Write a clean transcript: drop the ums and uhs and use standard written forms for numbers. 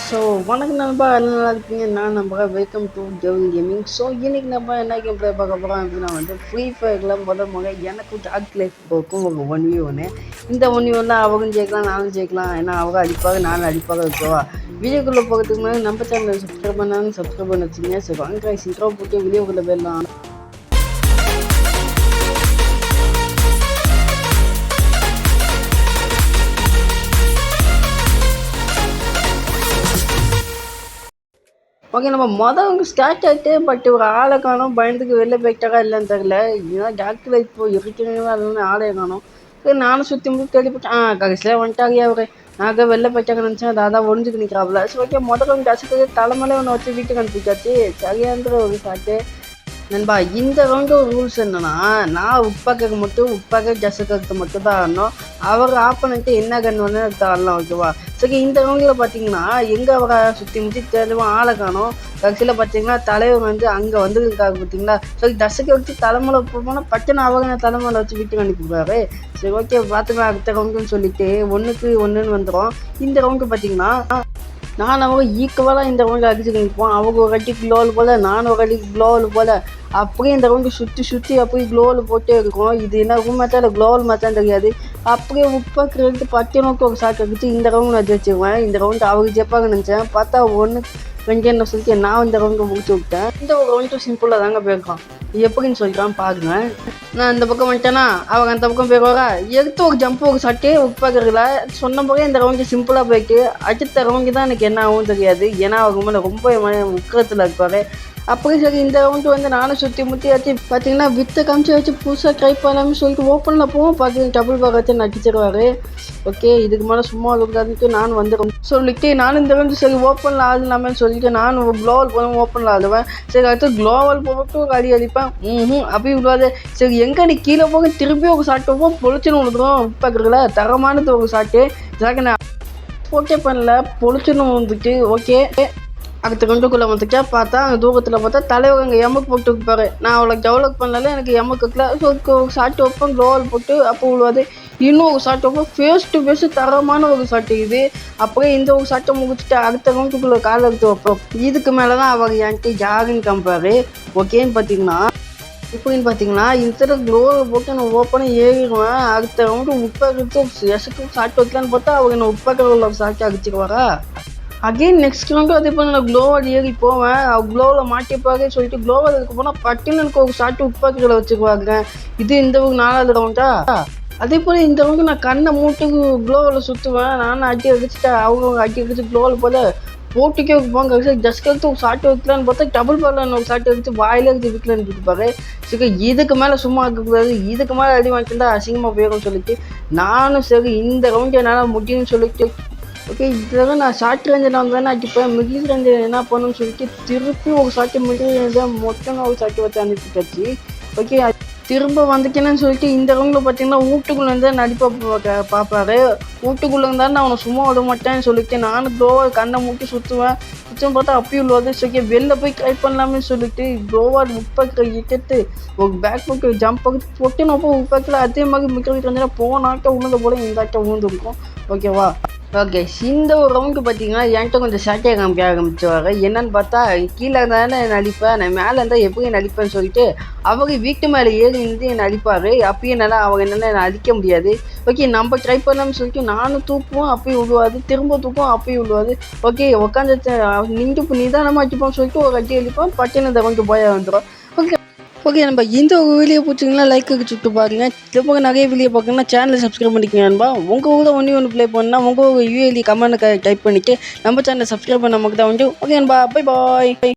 So வணக்கம் நண்பா, எல்லாம் நல்லா இருக்கீங்க. நான் நம்புகிறேன். Welcome to devil gaming. So இன்றைக்கி நம்ம என்ன கேம் ப்ளே பார்க்க போகிறோம் அப்படின்னா ஃப்ரீ ஃபயரில் முதல் எனக்கு டார்க் லைஃப் போக்கும் ஒரு 1v1. இந்த 1v1 அவரும் ஜெயிக்கலாம், நானும் ஜெயிக்கலாம். ஏன்னா அவங்க அடிப்பாக, நானும் அடிப்பாக இருக்கவா. வீடியோக்குள்ளே போகிறதுக்கு முன்னாடி நம்ம சேனலை சப்ஸ்கிரைப் பண்ணாலும் சப்ஸ்கிரைப் பண்ண வச்சுங்க. சரி வாங்க இன்ட்ரோ போட்டு வீடியோக்குள்ளே போயிடலாம். ஓகே, நம்ம மொதல் ஸ்டார்ட் ஆகிட்டு பட் ஒரு ஆளை காணும். பயந்துக்கு வெளில போயிட்டாரா இல்லைன்னு தெரில. இதுதான் டாக்டர் லைஃப் போய் இருக்கிறீங்களா இல்லைன்னு ஆளை காணும். சரி நானும் சுற்றி முடி கேள்விப்பட்டேன். கடைசியில் வந்துட்டாங்க அவர். நாங்கள் வெளில போயிட்டாங்க நினச்சேன். அதான் ஒழிஞ்சுக்கு நிற்கிறாப்புல. சரி ஓகே, முதல்ல கசக்கு தலைமையில ஒன்று வச்சு வீட்டுக்கு அனுப்பிச்சாச்சு. சரியான்ற ஒரு சாட்டு நண்பா. இந்த ரவுண்டு ரூல்ஸ் என்னன்னா, நான் உப்பாக்க மட்டும் உப்பாக்க ஜசக்கு மட்டும் தான் ஆடணும். அவர் ஆப்பனன்ட்டு என்ன கண் வந்து ஆடலாம். ஓகேவா. சரி இந்த ரவுண்டில் பார்த்தீங்கன்னா எங்கே அவரை சுற்றி முற்றி தேடுவோம் ஆளை காணும். கடைசியில் பார்த்தீங்கன்னா தலைவர் வந்து அங்கே வந்துருக்காரு பார்த்தீங்களா. சரி தசைக்கு வச்சு தலைமையில போனால் பச்சனை அவங்க தலைமையில வச்சு வீட்டுக்கு அனுப்பிடுவாரு. சரி ஓகே பார்த்துக்கலாம் அடுத்த ரவுண்டுன்னு சொல்லிட்டு 1-1 வந்துடும். இந்த ரவுண்டு பார்த்தீங்கன்னா நான் அவங்க ஈக்குவலாக இந்த ரவுண்டு அடிச்சுட்டு நிற்போம். அவங்க ஒரு அடிக்கு க்ளோவில் போல், நானும் ஒரு அடிக்கு க்ளோவில் போல், அப்படியே இந்த ரவுண்டு சுற்றி அப்படியே க்ளோவில் போட்டே இருக்கும். இது என்ன ரூம் மேட்சா இல்லை க்ளோவல் மேட்சான்னு தெரியாது. அப்படியே உப்பாக்கு 10 நோக்கு ஒரு ஷாட் அடிச்சு இந்த ரவுண்டு நான் ஜெயிச்சிருவேன். இந்த ரவுண்டு அவருக்கு ஜெயிப்பாங்கன்னு நினச்சேன். பார்த்தா 1-2 சொல்லிட்டு நான் இந்த ரவுண்டு முடிச்சு விட்டேன். இந்த ஒரு ரவுண்டு சிம்பிளாக தாங்க போயிருக்கான். எப்படின்னு சொல்லிட்டான் பாருங்க. நான் இந்த பக்கம் வந்துட்டேன்னா அவங்க அந்த பக்கம் போயிடுவாரா. எடுத்து ஒரு ஜம்ப் ஒரு சட்டே உட்பாக்குறதுல சொன்ன போதே இந்த ரவுண்டு சிம்பிளாக போயிட்டு அடுத்த ரவுண்டு தான் எனக்கு என்ன ஆகும் தெரியாது. ஏன்னா அவங்க மேலே ரொம்ப உக்கரத்தில் இருப்பார். அப்படி சரி இந்த ரவுண்டு வந்து நானும் சுற்றி முற்றி ஆச்சு பார்த்தீங்கன்னா வித்தை காமிச்சு வச்சு புதுசாக ட்ரை பண்ணலாம்னு சொல்லிட்டு ஓப்பனில் போவோம். பார்த்தீங்கன்னா டபுள் பாக் வச்சு நடிச்சிருவார். ஓகே இதுக்கு மேலே சும்மா இருக்காதுன்ட்டு நானும் வந்துடும் சொல்லிட்டு நானும் இந்த ரவுண்டு சரி ஓப்பனில் ஆடலாமேன்னு சொல்லிட்டு நானும் க்ளோவல் போனேன். ஓப்பனில் ஆடுவேன். சரி அடுத்து க்ளோவல் போட்டு ஒரு அடி அடிப்பேன். அப்படி விடுவாது. சரி எங்கே நீ கீழே போக திருப்பி ஒரு ஷாட் வைப்போம். பொழிச்சுன்னு விழுதுரும். உப்பாக்குறதுல தரமானது ஒரு ஷாட்டு. ஜாக்கு நான் ஓகே பண்ணல, பொழிச்சுன்னு வந்துட்டு ஓகே அடுத்த கொண்டுக்குள்ளே வந்துட்டா பார்த்தா அங்கே தூரத்தில் பார்த்தா தலைவர் அங்கே எமக்கு போட்டு வைப்பாரு. நான் அவளுக்கு டெவலப் பண்ணல, எனக்கு எமக்குல ஒரு ஷாட் வைப்பேன். க்ளோவல் போட்டு அப்போ விழுவாது. இன்னும் ஒரு ஷாட் வைப்போம். ஃபேஸ் டு ஃபேஸ் தரமான ஒரு ஷாட்டு இது. அப்படியே இந்த ஒரு ஷாட்டை முடிச்சுட்டு அடுத்த கொண்டுக்குள்ளே கால் எடுத்து வைப்போம். இதுக்கு மேலே தான் அவர் என்கிட்ட யாருன்னு கம்பாரு. ஓகேன்னு பார்த்தீங்கன்னா இந்த க்ளோவில் போட்டு நான் ஓப்பனாக ஏறிடுவேன். அடுத்த ரவுண்டு உப்பாக்கு எசக்கு ஷாட் வைக்கலான்னு பார்த்தா அவங்க என்ன உப்பாக்கிற உள்ள ஷாட்டை அடிச்சிருவாரா. அகெயின் நெக்ஸ்ட் ரவுண்டு அதே போல் நான் க்ளோவல் ஏறி போவேன். க்ளோவில் மாட்டிப்பாரு சொல்லிட்டு க்ளோவல் இதுக்கு போனால் பட்டுன்னு எனக்கு ஒரு ஷாட்டு உப்பாக்கில் வச்சுக்குவாங்க. இது இந்த ஒரு 4வது ரவுண்டா. அதே போல் இந்த ரவுண்டு நான் கண்ணை மூட்டுக்கு க்ளோவில் சுற்றுவேன். நானும் அடி அடிச்சுட்டேன். அவங்க அடி அடிச்சு க்ளோவில் போல் போட்டிக்கே வைப்பாங்க. ஜஸ்ட் எடுத்து ஒரு ஷாட்டு வைக்கலான்னு பார்த்தா டபுள் பாலில் ஒரு ஷாட்டு எடுத்து வாயிலே எடுத்து விற்கலான்னு இருப்பாரு. சரி இதுக்கு மேலே சும்மா இருக்கக்கூடாது, இதுக்கு மேலே அடி வாங்கிட்டு அசிங்கமாக போயிடும்னு சொல்லிட்டு நானும் சரி இந்த ரவுண்டு என்னால் முடியும்னு சொல்லிட்டு ஓகே இதில் நான் ஷார்ட் ரேஞ்சில் வந்தேன்னா அடிப்பேன். மிடில் ரேஞ்சில் என்ன பண்ணணும்னு சொல்லிட்டு திருப்பி ஒரு ஷாட்டு மிடில் ரேஞ்சில் மொத்தம் ஒரு ஷாட்டு வச்சு அனுப்பிட்டாச்சு. ஓகே திரும்ப வந்துட்டேன்னு சொல்லிட்டு இந்த ரவுண்டில் பார்த்தீங்கன்னா வீட்டுக்குள்ளே இருந்தால் நடிப்பை பார்ப்பாரு. வீட்டுக்குள்ளே இருந்தாலும் நான் அவனை சும்மா விட மாட்டேன்னு சொல்லிட்டு நானும் க்ளோவாக கண்ணை மூட்டி சுற்றுவேன். பார்த்தா அப்பயும் உள்ளது. ஓகே வெளில போய் ட்ரை பண்ணலாமே சொல்லிட்டு க்ளோவாக உப்பாக்கில் இட்டு ஒரு பேக் பக்கு ஜம்ப் பண்ணி போட்டு நம்ம உப்பாக்கில் அதே மாதிரி மிக்க ரேஞ்சில் போனாட்ட உழுந்த போல இந்த ஆட்டை உழுந்துருக்கும். ஓகேவா. ஓகே இந்த ஒரு ரவுண்டு பார்த்தீங்கன்னா என்கிட்ட கொஞ்சம் ஷார்ட்டே காமிக்க ஆரம்பிச்சுவாங்க. என்னன்னு பார்த்தா கீழே இருந்தாலும் நான் நடிப்பேன், நான் மேலே இருந்தால் எப்படி நடிப்பேன்னு சொல்லிட்டு அவங்க வீட்டு மேலே ஏறி இருந்து என்னை அடிப்பார். அப்பயும் என்னால் அவங்க என்னென்ன அடிக்க முடியாது. ஓகே நம்ம ட்ரை பண்ணலாம்னு சொல்லிட்டு நானும் தூக்குவோம். அப்பயும் விழுவாது, திரும்ப தூக்குவோம், அப்பயும் விழுவாது. ஓகே உட்காந்து நின்று நிதானமாக அடிப்போம்னு சொல்லிட்டு ஒரு அடி அடிப்போம். பட்டுன்னு இந்த ரவுண்டு போய் வந்துடும். ஓகே நம்ம இந்த ஒரு வீடியோ பிடிச்சிங்கன்னா லைக்கு சுட்டு பாருங்கள். இது போக நிறைய வீடியோ பார்க்கணுன்னா சேனலை சப்ஸ்கிரைப் பண்ணிக்கங்க நண்பா. உங்கள் ஊரில் ஒன்று ப்ளே பண்ணால் உங்கள் யூஎல்இ கமெண்ட் டைப் பண்ணிவிட்டு நம்ம சேனலை சப்ஸ்கிரைப் பண்ண நமக்கு தான் வந்து ஓகே நண்பா. Bye bye.